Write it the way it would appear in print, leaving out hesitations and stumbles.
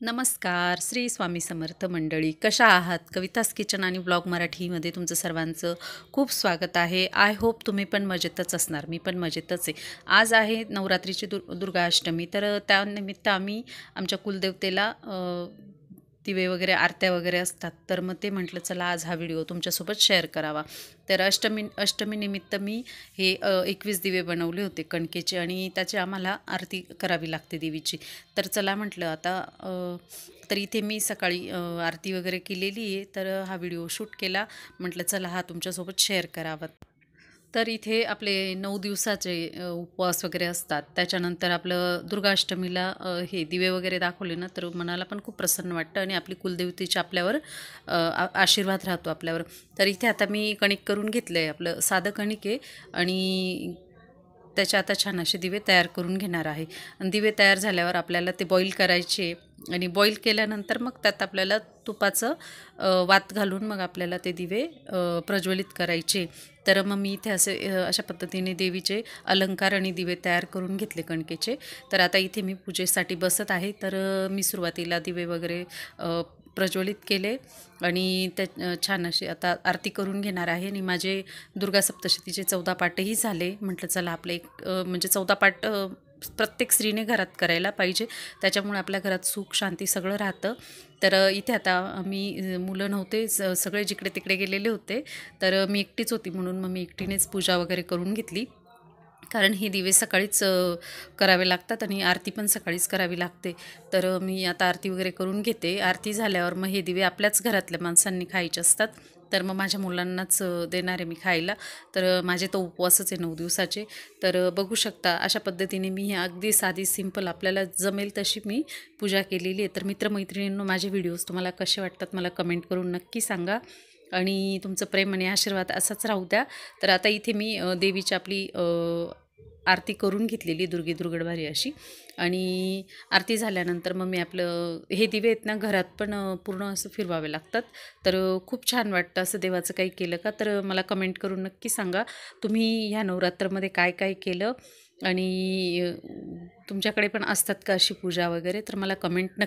नमस्कार, श्री स्वामी समर्थ मंडळी. कशा आहात? कवितास किचन आणि ब्लॉग मराठीमध्ये तुमचं सर्वांचं खूप स्वागत आहे. आय होप तुम्ही पण मजेतच असणार. मी पण मजेतच आहे. आज आहे नवरात्रीची दुर्गाष्टमी, तर त्यानिमित्त आम्ही आमच्या कुलदेवतेला दिवे वगैरे, आरत्या वगैरे असतात, तर मग ते म्हटलं चला आज हा व्हिडिओ तुमच्यासोबत शेअर करावा. तर अष्टमीनिमित्त मी हे 21 दिवे बनवले होते कणकेचे, आणि त्याची आम्हाला आरती करावी लागते देवीची. तर चला म्हटलं आता तर इथे मी सकाळी आरती वगैरे केलेली आहे, तर हा व्हिडिओ शूट केला. म्हटलं चला हा तुमच्यासोबत शेअर करावा. तर इथे आपले 9 दिवसाचे उपवास वगैरे असतात. त्याच्यानंतर आपलं दुर्गाष्टमीला हे दिवे वगैरे दाखवले ना, तर मनाला पण खूप प्रसन्न वाटतं आणि आपली कुलदेवतेची आपल्यावर आशीर्वाद राहतो आपल्यावर. तर इथे आता मी कणिक करून घेतलं आहे. आपलं साधं कणिक आहे आणि त्याचे आता छान असे दिवे तयार करून घेणार आहे. आणि दिवे तयार झाल्यावर आपल्याला ते बॉईल करायचे, आणि बॉईल केल्यानंतर मग त्यात आपल्याला तुपाचं वात घालून मग आपल्याला ते दिवे प्रज्वलित करायचे. तर मग मी इथे अशा पद्धतीने देवीचे अलंकार आणि दिवे तयार करून घेतले कणकेचे. तर आता इथे मी पूजेसाठी बसत आहे. तर मी सुरुवातीला दिवे वगैरे प्रज्वलित केले आणि त्या छान अशी आता आरती करून घेणार आहे. आणि माझे दुर्गा सप्तशतीचे 14 पाठही झाले. म्हटलं चला आपलं एक म्हणजे 14 पाठ प्रत्येक स्त्रीने घरात करायला पाहिजे. त्याच्यामुळे आपल्या घरात सुख शांती सगळं राहतं. तर इथे आता मी मुलं नव्हते, सगळे जिकडे तिकडे गेलेले होते. तर मी एकटीच होती, म्हणून मग मी एकटीनेच पूजा वगैरे करून घेतली. कारण हे दिवे सकाळीच करावे लागतात आणि आरती पण सकाळीच करावी लागते. तर मी आता आरती वगैरे करून घेते. आरती झाल्यावर मग हे दिवे आपल्याच घरातल्या माणसांनी खायचे असतात. तर मग माझ्या मुलांनाच देणार आहे मी खायला. तर माझे तो उपवासच आहे 9 दिवसाचे. तर बघू शकता अशा पद्धतीने मी अगदी साधी सिंपल आपल्याला जमेल तशी मी पूजा केलेली आहे. तर मित्रमैत्रिणींनो, माझे व्हिडिओज तुम्हाला कसे वाटतात मला कमेंट करून नक्की सांगा, आणि तुमचं प्रेम आणि आशीर्वाद असाच राहू द्या. तर आता इथे मी देवीची आपली आरती करून घेतलेली, दुर्गडभारी अशी. आणि आरती झाल्यानंतर मग मी आपलं हे दिवे आहेत ना घरात पण पूर्ण असं फिरवावे लागतात. तर खूप छान वाटतं असं देवाचं काही केलं का. तर मला कमेंट करून नक्की सांगा तुम्ही ह्या नवरात्रमध्ये काय काय केलं, आणि तुमच्याकडे पण असतात का अशी पूजा वगैरे. तर मला कमेंट